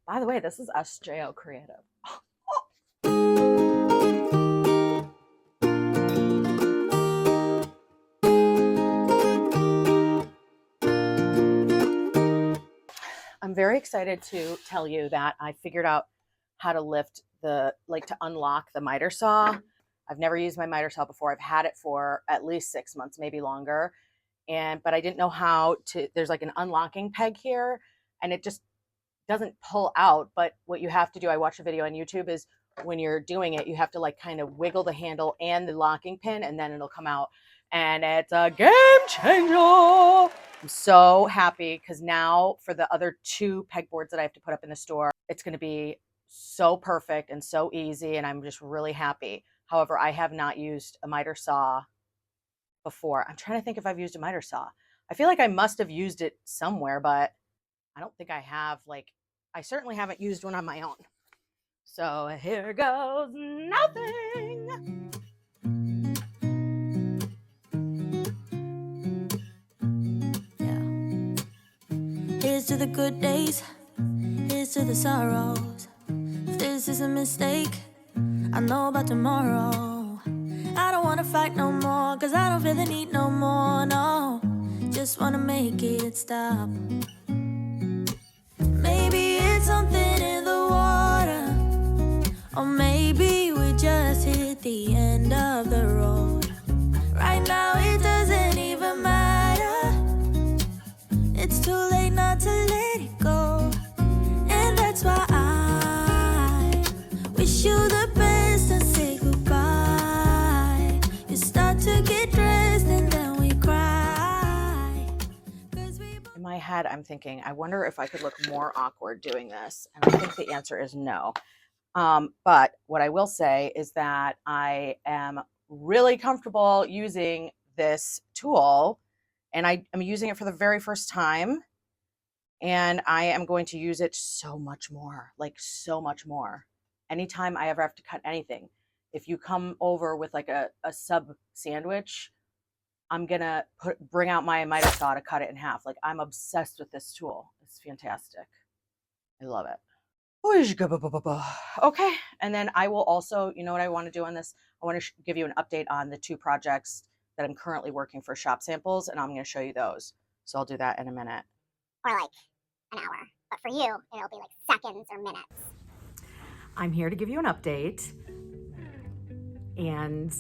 By the way, this is SJO Creative. I'm very excited to tell you that I figured out how to lift to unlock the miter saw. I've never used my miter saw before. I've had it for at least 6 months, maybe longer. But I didn't know how to, there's like an unlocking peg here and it just doesn't pull out. But what you have to do, I watched a video on YouTube, is when you're doing it, you have to like kind of wiggle the handle and the locking pin and then it'll come out. And it's a game changer. I'm so happy because now for the other 2 pegboards that I have to put up in the store, it's going to be so perfect and so easy. And I'm just really happy. However, I have not used a miter saw before. I'm trying to think if I've used a miter saw. I feel like I must have used it somewhere, but I don't think I have. Like, I certainly haven't used one on my own. So here goes nothing. Here's to the good days, here's to the sorrows. If this is a mistake, I know about tomorrow. I don't wanna fight no more, cause I don't feel the need no more, no. Just wanna make it stop. Maybe it's something in the water, or maybe we just hit the end of the road. Right now it doesn't even matter. It's too late not to let it go. And that's why I wish you the best and say goodbye. You start to get dressed and then we cry. In my head, I'm thinking, I wonder if I could look more awkward doing this. And I think the answer is no. But what I will say is that I am really comfortable using this tool. And I am using it for the very first time. And I am going to use it so much more, like so much more. Anytime I ever have to cut anything. If you come over with like a sub sandwich, I'm going to bring out my miter saw to cut it in half. Like, I'm obsessed with this tool. It's fantastic. I love it. Okay. And then I will also, you know what I want to do on this? I want to give you an update on the 2 projects that I'm currently working for shop samples, and I'm going to show you those. So I'll do that in a minute. Or like an hour. But for you, it'll be like seconds or minutes. I'm here to give you an update and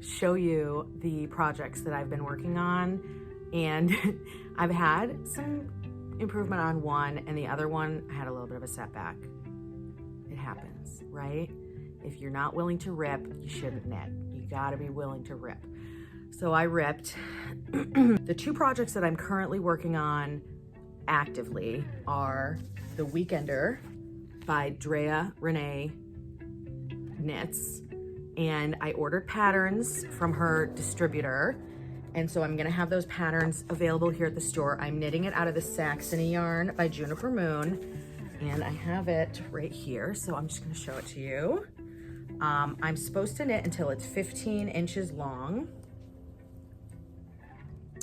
show you the projects that I've been working on. And I've had some improvement on one, and the other one I had a little bit of a setback. It happens, right? If you're not willing to rip, you shouldn't knit. You gotta be willing to rip. So I ripped. The 2 projects that I'm currently working on actively are The Weekender by Drea Renee Knits. And I ordered patterns from her distributor. And so I'm gonna have those patterns available here at the store. I'm knitting it out of the Saxony yarn by Juniper Moon. And I have it right here. So I'm just gonna show it to you. I'm supposed to knit until it's 15 inches long.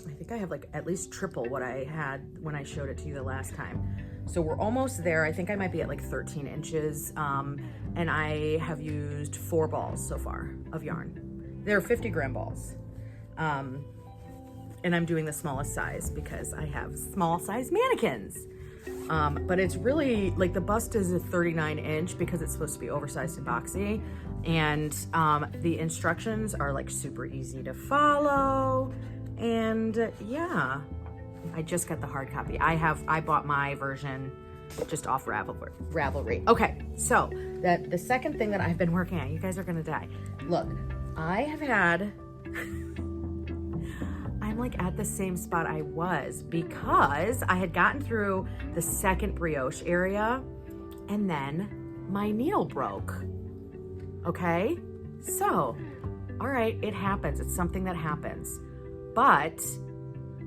I think I have like at least triple what I had when I showed it to you the last time. So we're almost there. I think I might be at like 13 inches. And I have used 4 balls so far of yarn. They're 50-gram balls. And I'm doing the smallest size because I have small size mannequins. But it's really, like, the bust is a 39-inch because it's supposed to be oversized and boxy. And the instructions are like super easy to follow. And yeah, I just got the hard copy. I bought my version just off Ravelry. Okay, so the second thing that I've been working on, you guys are gonna die. Look, I have had, I'm like at the same spot I was because I had gotten through the second brioche area and then my needle broke. Okay, so, all right, it happens. It's something that happens. But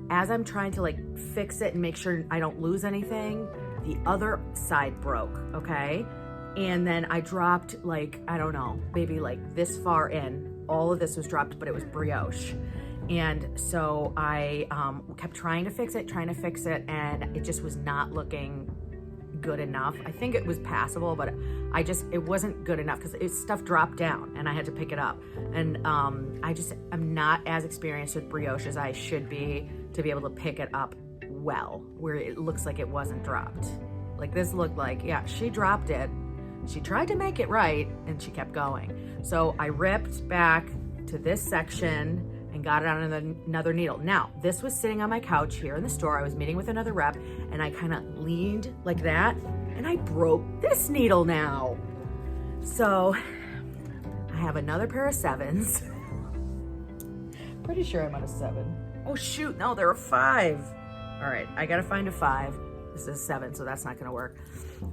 as I'm trying to like fix it and make sure I don't lose anything, the other side broke, okay? And then I dropped like, I don't know, maybe like this far in. All of this was dropped, but it was brioche. And so I kept trying to fix it, and it just was not looking good enough. I think it was passable, but it wasn't good enough because stuff dropped down and I had to pick it up. And I'm not as experienced with brioche as I should be to be able to pick it up well, where it looks like it wasn't dropped. Like this looked like, yeah, she dropped it. She tried to make it right and she kept going. So I ripped back to this section and got it on another needle. Now, this was sitting on my couch here in the store. I was meeting with another rep and I kind of leaned like that and I broke this needle now. So I have another pair of 7s. Pretty sure I'm on a 7. Oh shoot, no, there are 5. All right, I gotta find a 5. This is 7, so that's not gonna work.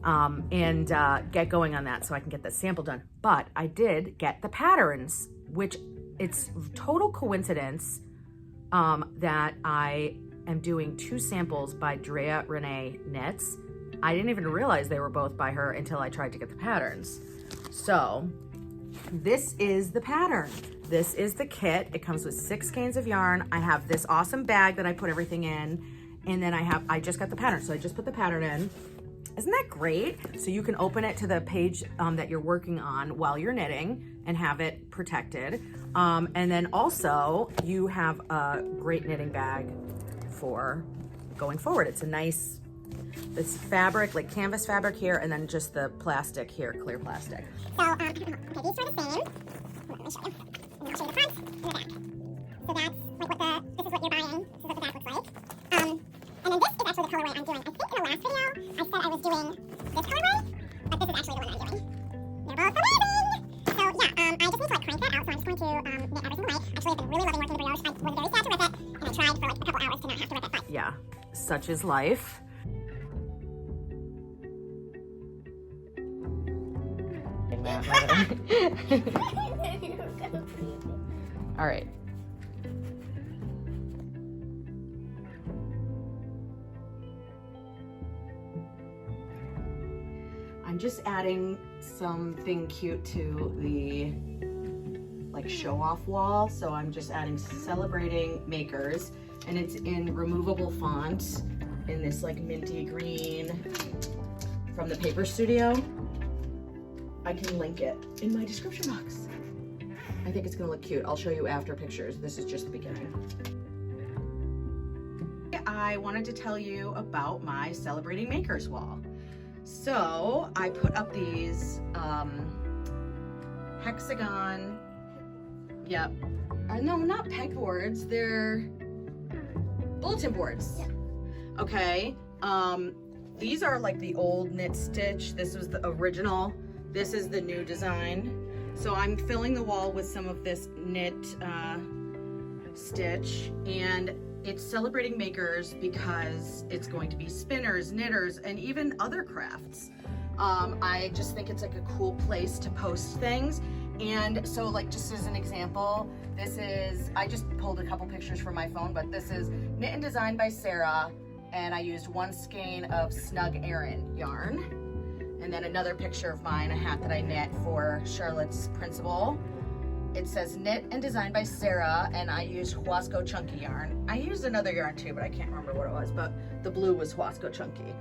And get going on that so I can get that sample done. But I did get the patterns, which it's total coincidence that I am doing 2 samples by Drea Renee Knits. I didn't even realize they were both by her until I tried to get the patterns. So this is the pattern. This is the kit. It comes with 6 skeins of yarn. I have this awesome bag that I put everything in. And then I just got the pattern. So I just put the pattern in. Isn't that great? So you can open it to the page that you're working on while you're knitting and have it protected. And then also you have a great knitting bag for going forward. It's a nice, this fabric, like canvas fabric here, and then just the plastic here, clear plastic. So, okay, these were the same. Let me show you. And I'll show you the front and the back. So that's like this is what you're buying. This is what the back looks like. And then this is actually the colorway I'm doing. I think in the last video, I said I was doing this colorway, but this is actually the one I'm doing. They're both amazing! So yeah, I just need to like crank that out, so I'm just going to knit everything away. Actually, I've been really loving working the brioche. I was very sad to rip it, and I tried for like a couple hours to not have to rip it, but yeah, such is life. All right. I'm just adding something cute to the like show off wall. So I'm just adding Celebrating Makers, and it's in removable font in this like minty green from the Paper Studio. I can link it in my description box. I think it's gonna look cute. I'll show you after pictures. This is just the beginning. I wanted to tell you about my Celebrating Makers wall. So I put up these hexagon, yep, no, not pegboards, they're bulletin boards. Yeah. Okay, these are like the old knit stitch. This was the original. This is the new design. So I'm filling the wall with some of this knit stitch, and it's Celebrating Makers because it's going to be spinners, knitters, and even other crafts. I just think it's like a cool place to post things. And so like just as an example, this is, I just pulled a couple pictures from my phone, but this is Knit and Design by Sarah, and I used 1 skein of Snug Aran yarn. And then another picture of mine, a hat that I knit for Charlotte's Principal. It says Knit and Design by Sarah, and I used Huasco Chunky yarn. I used another yarn too, but I can't remember what it was, but the blue was Huasco Chunky.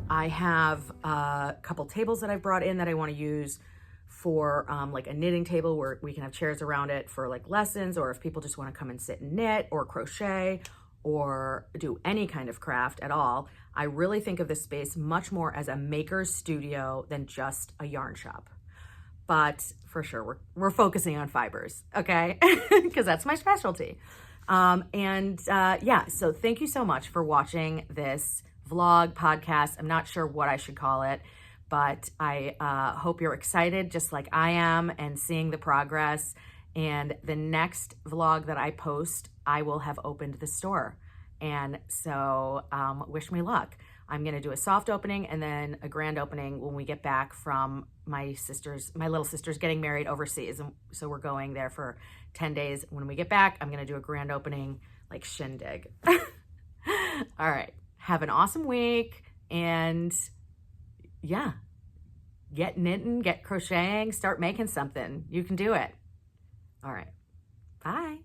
I have a couple tables that I've brought in that I want to use for like a knitting table where we can have chairs around it for like lessons, or if people just want to come and sit and knit or crochet or do any kind of craft at all. I really think of this space much more as a maker's studio than just a yarn shop. But for sure, we're focusing on fibers, okay? Because that's my specialty. Yeah, so thank you so much for watching this vlog, podcast. I'm not sure what I should call it, but I hope you're excited just like I am and seeing the progress. And the next vlog that I post, I will have opened the store. And so wish me luck. I'm gonna do a soft opening and then a grand opening when we get back from my little sister's getting married overseas. And so we're going there for 10 days. When we get back, I'm gonna do a grand opening, like shindig. All right, have an awesome week. And yeah, get knitting, get crocheting, start making something. You can do it. All right, bye.